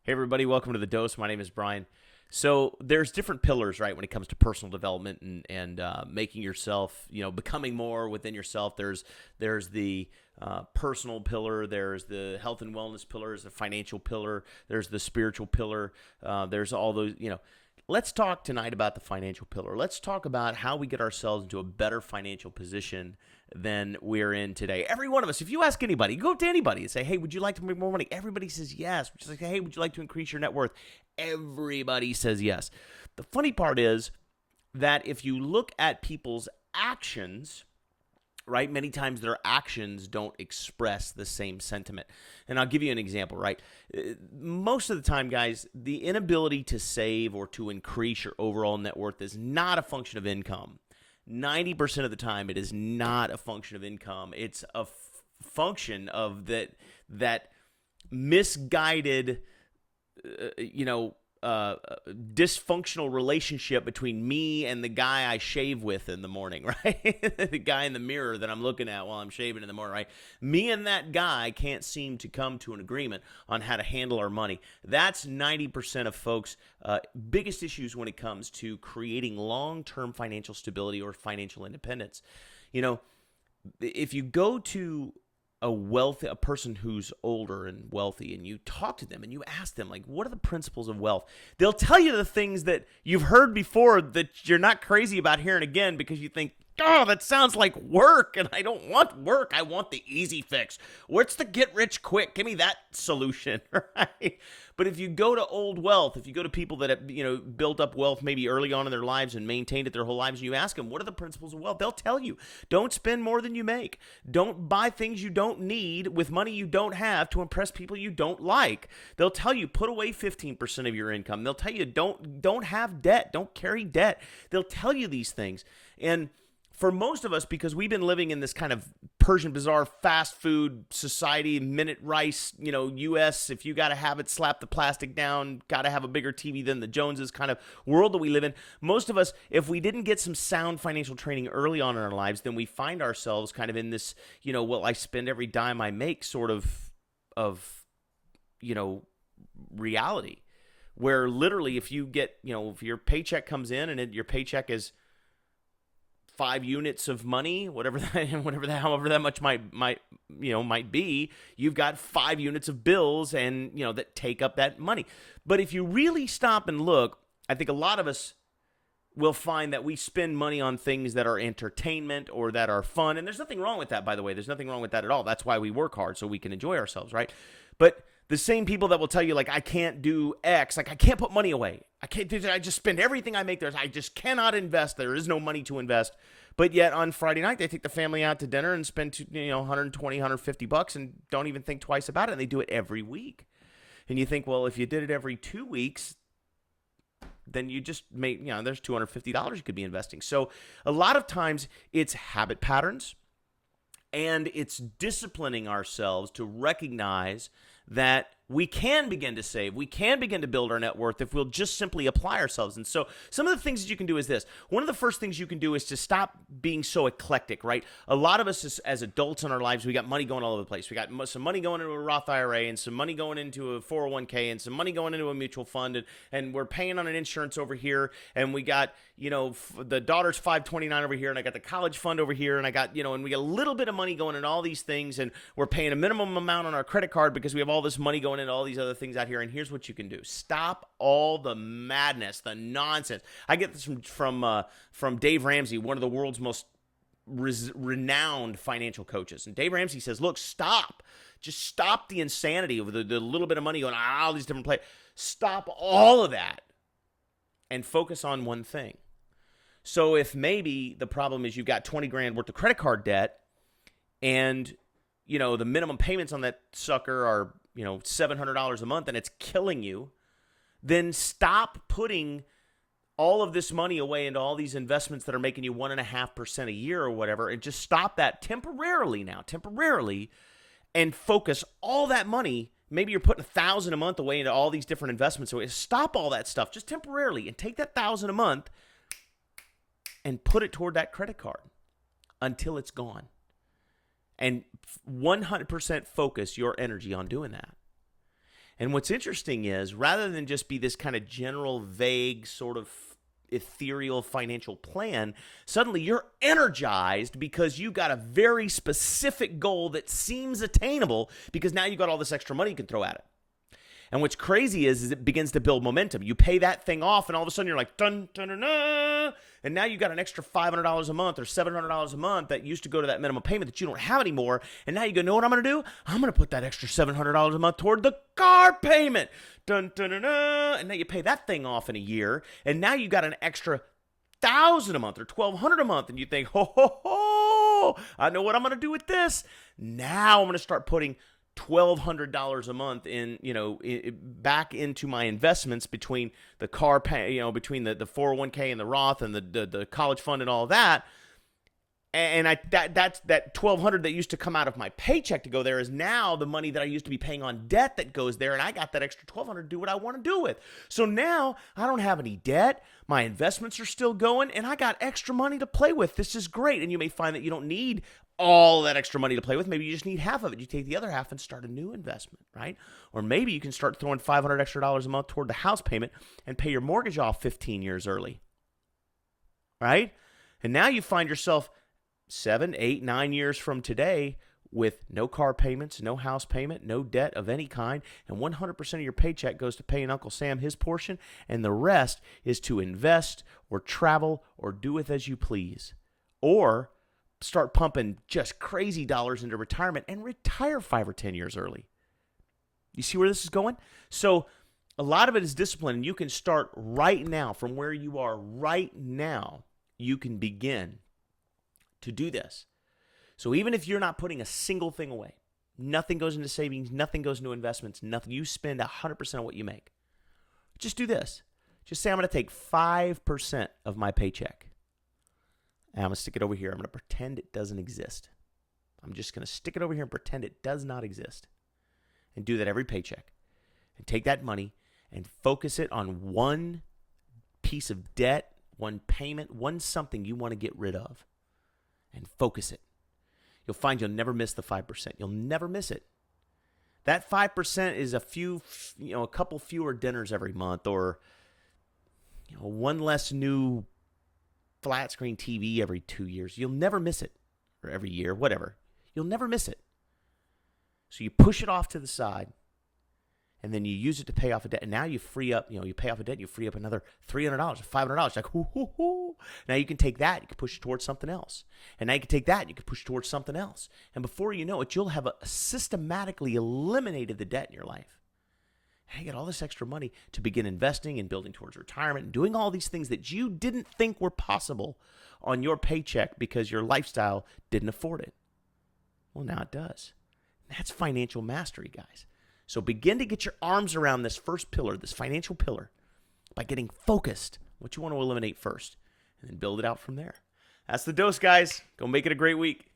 Hey everybody, welcome to The Dose. My name is Brian. So there's different pillars, right, when it comes to personal development and making yourself, becoming more within yourself. There's the personal pillar, there's the health and wellness pillar, there's the financial pillar, there's the spiritual pillar. There's all those. Let's talk tonight about the financial pillar. Let's talk about how we get ourselves into a better financial position than we're in today. Every one of us, if you ask anybody, go up to anybody and say, hey, would you like to make more money? Everybody says yes. Just like, hey, would you like to increase your net worth? Everybody says yes. The funny part is that if you look at people's actions, right, many times their actions don't express the same sentiment. And I'll give you an example, right? Most of the time, guys, the inability to save or to increase your overall net worth is not a function of income. 90% of the time, it is not a function of income. It's a function of that misguided, dysfunctional relationship between me and the guy I shave with in the morning, right? The guy in the mirror that I'm looking at while I'm shaving in the morning, right? Me and that guy can't seem to come to an agreement on how to handle our money. That's 90% of folks' biggest issues when it comes to creating long-term financial stability or financial independence. If you go to a person who's older and wealthy, and you talk to them and you ask them, like, what are the principles of wealth? They'll tell you the things that you've heard before that you're not crazy about hearing again because you think, oh, that sounds like work, and I don't want work. I want the easy fix. What's the get rich quick? Give me that solution, right? But if you go to old wealth, if you go to people that have, built up wealth maybe early on in their lives and maintained it their whole lives, and you ask them, what are the principles of wealth? They'll tell you, don't spend more than you make. Don't buy things you don't need with money you don't have to impress people you don't like. They'll tell you, put away 15% of your income. They'll tell you, don't have debt. Don't carry debt. They'll tell you these things. And for most of us, because we've been living in this kind of Persian bazaar fast food society, minute rice, U.S., if you got to have it, slap the plastic down, got to have a bigger TV than the Joneses kind of world that we live in. Most of us, if we didn't get some sound financial training early on in our lives, then we find ourselves kind of in this, I spend every dime I make sort of reality, where literally if you get, if your paycheck comes in and your paycheck is 5 units of money, however that much might be, you've got 5 units of bills and, that take up that money. But if you really stop and look, I think a lot of us will find that we spend money on things that are entertainment or that are fun. And there's nothing wrong with that, by the way. There's nothing wrong with that at all. That's why we work hard, so we can enjoy ourselves, right? But the same people that will tell you, like, I can't do X, like, I can't put money away. I just spend everything I make there. I just cannot invest. There is no money to invest. But yet on Friday night, they take the family out to dinner and spend, $120, $150 and don't even think twice about it. And they do it every week. And you think, well, if you did it every 2 weeks, then you just made, there's $250 you could be investing. So a lot of times it's habit patterns, and it's disciplining ourselves to recognize that we can begin to save. We can begin to build our net worth if we'll just simply apply ourselves. And so some of the things that you can do is this. One of the first things you can do is to stop being so eclectic, right? A lot of us as adults in our lives, we got money going all over the place. We got some money going into a Roth IRA and some money going into a 401k and some money going into a mutual fund. And we're paying on an insurance over here. And we got, the daughter's 529 over here. And I got the college fund over here. And I got, and we got a little bit of money going in all these things. And we're paying a minimum amount on our credit card because we have all this money going into all these other things out here. And here's what you can do. Stop all the madness, the nonsense. I get this from Dave Ramsey, one of the world's most renowned financial coaches. And Dave Ramsey says, look, stop. Just stop the insanity of the little bit of money going on all these different places. Stop all of that and focus on one thing. So if maybe the problem is you've got 20 grand worth of credit card debt and, the minimum payments on that sucker are, $700 a month and it's killing you, then stop putting all of this money away into all these investments that are making you 1.5% a year or whatever, and just stop that temporarily, and focus all that money. Maybe you're putting $1,000 a month away into all these different investments. So stop all that stuff just temporarily and take that $1,000 a month and put it toward that credit card until it's gone. And 100% focus your energy on doing that. And what's interesting is rather than just be this kind of general, vague, sort of ethereal financial plan, suddenly you're energized because you got a very specific goal that seems attainable because now you got all this extra money you can throw at it. And what's crazy is it begins to build momentum. You pay that thing off, and all of a sudden you're like, dun, dun, dun, dun, and now you got an extra $500 a month or $700 a month that used to go to that minimum payment that you don't have anymore. And now you go, know what I'm going to do? I'm going to put that extra $700 a month toward the car payment. Dun, dun, dun, dun. And now you pay that thing off in a year, and now you got an extra $1,000 a month or $1,200 a month, and you think, ho, ho, ho, I know what I'm going to do with this. Now I'm going to start putting $1,200 a month back into my investments between the car pay, between the 401k and the Roth and the college fund and all that. And that's that $1,200 that used to come out of my paycheck to go there is now the money that I used to be paying on debt that goes there, and I got that extra $1,200 to do what I want to do with. So now I don't have any debt. My investments are still going, and I got extra money to play with. This is great. And you may find that you don't need all that extra money to play with. Maybe you just need half of it. You take the other half and start a new investment, right? Or maybe you can start throwing $500 extra a month toward the house payment and pay your mortgage off 15 years early, right? And now you find yourself 7, 8, 9 years from today with no car payments, no house payment, no debt of any kind, and 100% of your paycheck goes to paying Uncle Sam his portion, and the rest is to invest or travel or do with as you please. Or start pumping just crazy dollars into retirement and retire 5 or 10 years early. You see where this is going? So a lot of it is discipline, and you can start right now from where you are right now. You can begin to do this. So even if you're not putting a single thing away, nothing goes into savings, nothing goes into investments, nothing, you spend 100% of what you make. Just do this. Just say, I'm going to take 5% of my paycheck. And I'm going to stick it over here. I'm going to pretend it doesn't exist. I'm just going to stick it over here and pretend it does not exist. And do that every paycheck. And take that money and focus it on one piece of debt, one payment, one something you want to get rid of. And focus it. You'll find you'll never miss the 5%. You'll never miss it. That 5% is a couple fewer dinners every month, or one less new flat screen TV every 2 years. You'll never miss it. Or every year, whatever. You'll never miss it. So you push it off to the side, and then you use it to pay off a debt. And now you free up, you pay off a debt, and you free up another $300 or $500. Like, hoo, hoo, hoo. Now you can take that, you can push it towards something else. And now you can take that, and you can push it towards something else. And before you know it, you'll have systematically eliminated the debt in your life. And you get all this extra money to begin investing and building towards retirement and doing all these things that you didn't think were possible on your paycheck because your lifestyle didn't afford it. Well, now it does. That's financial mastery, guys. So begin to get your arms around this first pillar, this financial pillar, by getting focused on what you want to eliminate first, and then build it out from there. That's the dose, guys. Go make it a great week.